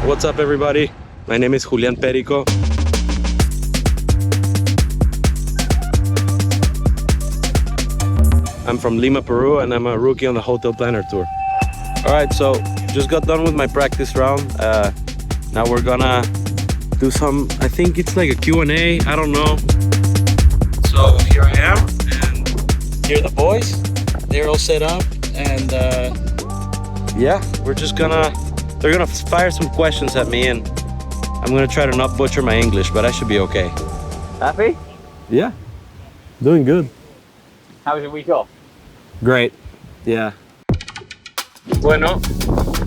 What's up, everybody? My name is Julian Perico. I'm from Lima, Peru, and I'm a rookie on the HotelPlanner Tour. All right, so just got done with my practice round. Now we're gonna do some, I think it's like a Q&A, I don't know. So here I am, and here are the boys. They're all set up, and yeah, they're gonna fire some questions at me, and I'm gonna try to not butcher my English, but I should be okay. Happy? Yeah, doing good. How was your week off? Great, yeah. Bueno,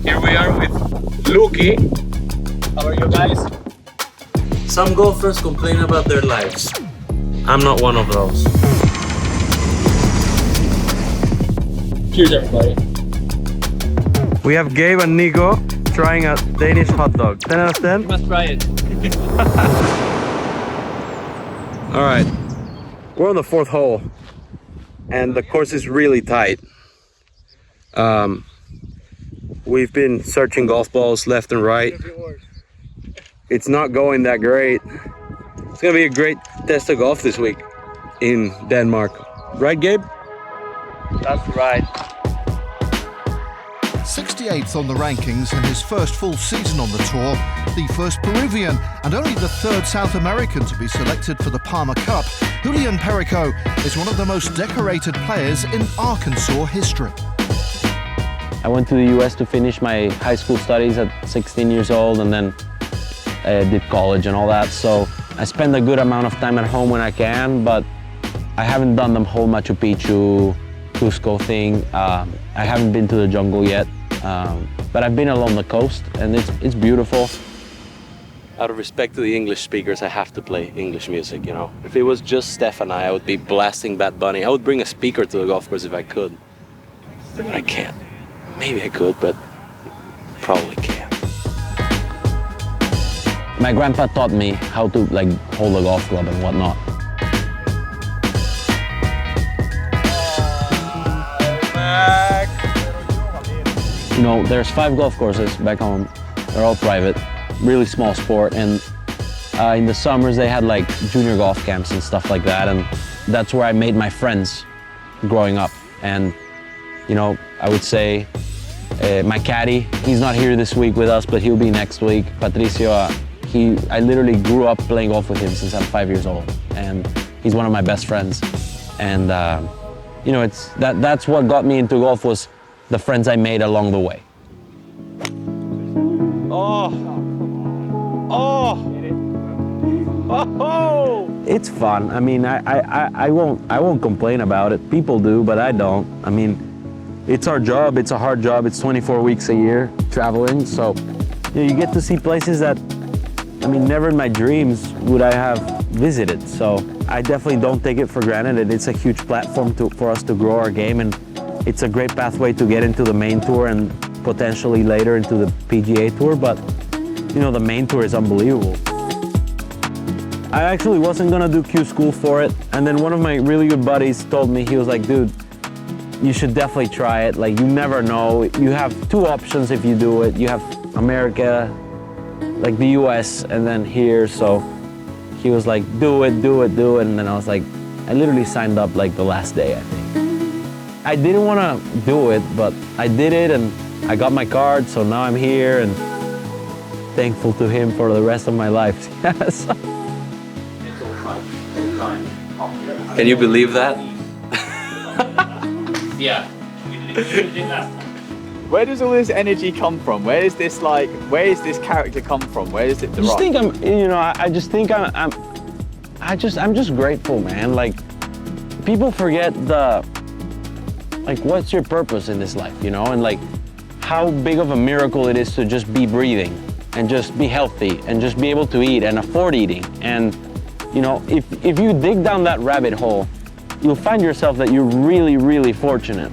here we are with Luki. How are you guys? Some golfers complain about their lives. I'm not one of those. Cheers, everybody. We have Gabe and Nico trying a Danish hot dog. 10 out of 10? You must try it. All right, we're on the 4th hole, and the course is really tight. We've been searching golf balls left and right. It's not going that great. It's gonna be a great test of golf this week in Denmark. Right, Gabe? That's right. 68th on the rankings in his first full season on the tour, the first Peruvian and only the 3rd South American to be selected for the Palmer Cup, Julian Perico is one of the most decorated players in Arkansas history. I went to the US to finish my high school studies at 16 years old, and then I did college and all that. So I spend a good amount of time at home when I can, but I haven't done the whole Machu Picchu, Cusco thing. I haven't been to the jungle yet, but I've been along the coast, and it's beautiful. Out of respect to the English speakers, I have to play English music, you know. If it was just Steph and I would be blasting Bad Bunny. I would bring a speaker to the golf course if I could, but I can't. Maybe I could, but probably can't. My grandpa taught me how to hold a golf club and whatnot. You know, there's 5 golf courses back home. They're all private, really small sport, and in the summers they had like junior golf camps and stuff like that, and that's where I made my friends growing up. And you know, I would say my caddy, he's not here this week with us, but he'll be next week. Patricio, I literally grew up playing golf with him since I'm 5 years old, and he's one of my best friends. And you know, that's what got me into golf, was the friends I made along the way. Oh! It's fun. I mean, I won't complain about it. People do, but I don't. I mean, it's our job. It's a hard job. It's 24 weeks a year traveling. So you get to see places that, I mean, never in my dreams would I have visited. So I definitely don't take it for granted. And it's a huge platform for us to grow our game, and it's a great pathway to get into the main tour and potentially later into the PGA Tour. But you know, the main tour is unbelievable. I actually wasn't gonna do Q school for it, and then one of my really good buddies told me, he was like, dude, you should definitely try it. Like, you never know. You have 2 options if you do it. You have America, like the US, and then here. So he was like, do it. And then I was like, I literally signed up like the last day, I think. I didn't want to do it, but I did it, and I got my card, so now I'm here, and thankful to him for the rest of my life. Yes. Can you believe that? Yeah. Where does all this energy come from? Where is this character come from? Where is it I just think I'm just grateful, man. Like, people forget what's your purpose in this life, you know? And like, how big of a miracle it is to just be breathing and just be healthy and just be able to eat and afford eating. And you know, if you dig down that rabbit hole, you'll find yourself that you're really, really fortunate.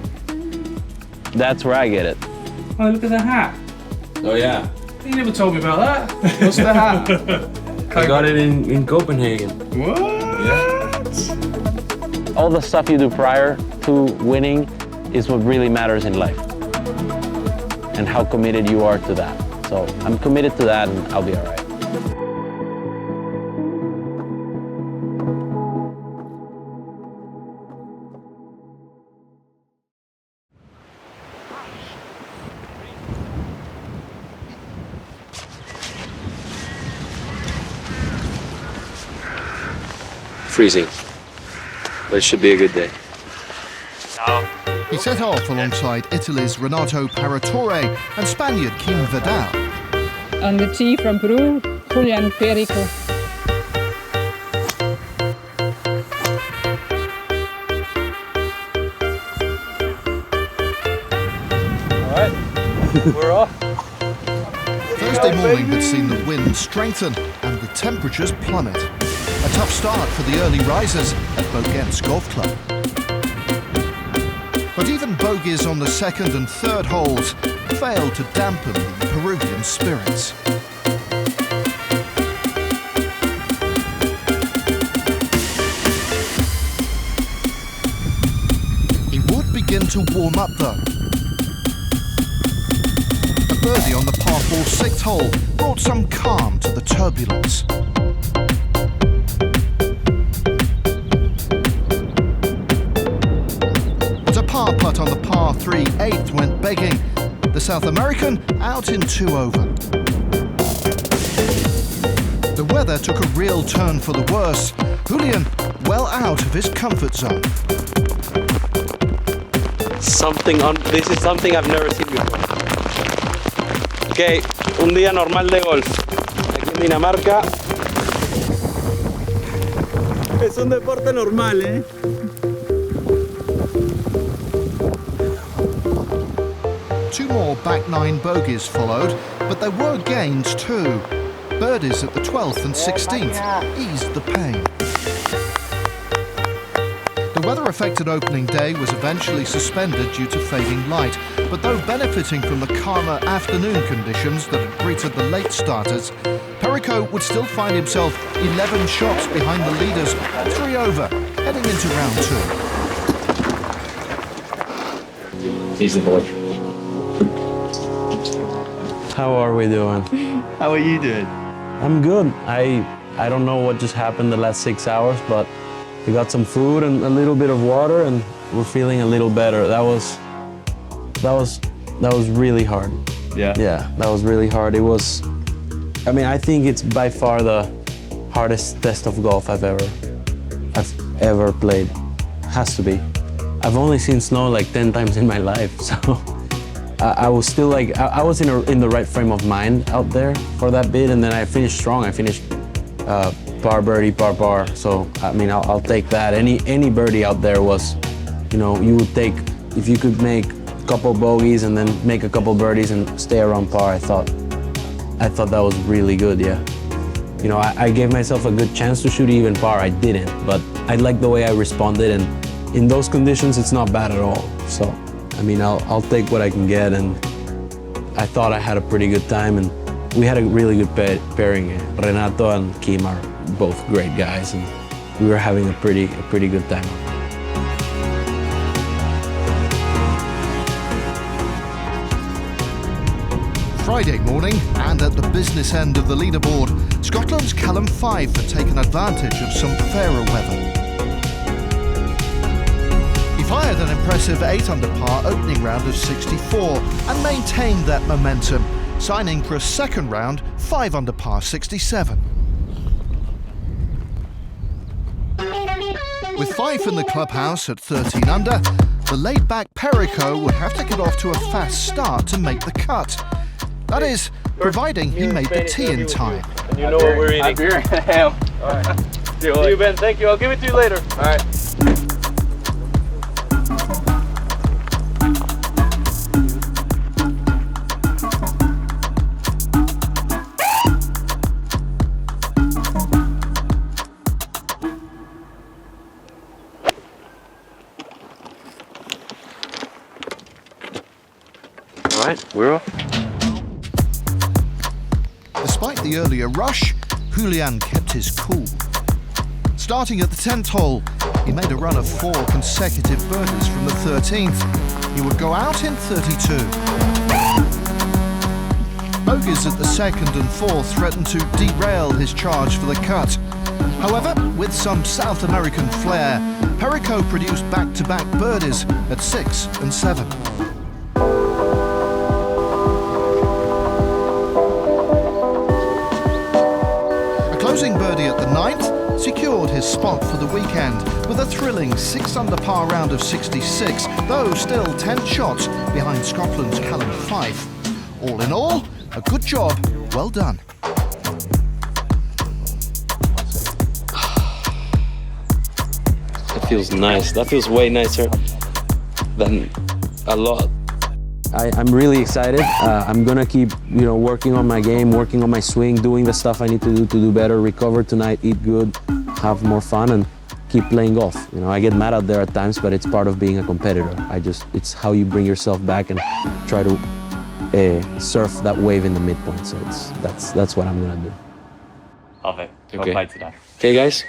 That's where I get it. Oh, look at the hat. Oh yeah. You never told me about that. What's the hat? I got it in Copenhagen. What? Yeah. All the stuff you do prior to winning is what really matters in life, and how committed you are to that. So I'm committed to that and I'll be all right. Freezing, but it should be a good day. He set off alongside Italy's Renato Paratore and Spaniard Kim Vidal. And the tea from Peru, Julian Perico. All right, we're off. Thursday morning had seen the wind strengthen and the temperatures plummet. A tough start for the early risers at Danish Golf Club. But even bogeys on the second and third holes failed to dampen the Peruvian spirits. He would begin to warm up though. A birdie on the par 4 sixth hole brought some calm to the turbulence. Par putt on the par 3 8th went begging. The South American out in 2 over. The weather took a real turn for the worse. Julian well out of his comfort zone. This is something I've never seen before. Okay, un día normal de golf. Aquí en Dinamarca. Es un deporte normal, ¿eh? Two more back 9 bogeys followed, but there were gains too. Birdies at the 12th and 16th eased the pain. The weather-affected opening day was eventually suspended due to fading light, but though benefiting from the calmer afternoon conditions that had greeted the late starters, Perico would still find himself 11 shots behind the leaders, 3 over, heading into round 2. He's the boy. How are we doing? How are you doing? I'm good. I don't know what just happened the last 6 hours, but we got some food and a little bit of water and we're feeling a little better. That was really hard. Yeah. Yeah, that was really hard. It was, I mean, I think it's by far the hardest test of golf I've ever played. Has to be. I've only seen snow like 10 times in my life, so I was still like, I was in the right frame of mind out there for that bit, and then I finished strong. I finished par birdie, par. So I mean, I'll take that. Any birdie out there was, you know, you would take, if you could make a couple bogeys and then make a couple birdies and stay around par. I thought that was really good. Yeah. You know, I gave myself a good chance to shoot even par. I didn't, but I like the way I responded, and in those conditions, it's not bad at all. So. I mean, I'll take what I can get, and I thought I had a pretty good time, and we had a really good pairing. Renato and Kim are both great guys, and we were having a pretty good time. Friday morning, and at the business end of the leaderboard, Scotland's Callum Fife had taken advantage of some fairer weather. Fired an impressive 8 under par opening round of 64 and maintained that momentum, signing for a second round 5 under par 67. With Fife in the clubhouse at 13 under, the laid-back Perico would have to get off to a fast start to make the cut. That is, providing he made the tee in time. And you know what we're eating. I'm beer and ham. All right. See you, Ben. Thank you. I'll give it to you later. All right. All right, we're off. Despite the earlier rush, Julian kept his cool. Starting at the 10th hole, he made a run of 4 consecutive birdies from the 13th. He would go out in 32. Bogeys at the second and fourth threatened to derail his charge for the cut. However, with some South American flair, Perico produced back-to-back birdies at 6 and 7. A closing birdie at the ninth secured his spot for the weekend with a thrilling 6-under par round of 66, though still 10 shots behind Scotland's Callum Fife. All in all, a good job, well done. That feels nice. That feels way nicer than a lot. I'm really excited. I'm gonna keep, working on my game, working on my swing, doing the stuff I need to do better, recover tonight, eat good, have more fun, and keep playing golf. I get mad out there at times, but it's part of being a competitor. It's how you bring yourself back and try to surf that wave in the midpoint. So that's what I'm gonna do. Love it. Well Okay. played today. Okay, guys.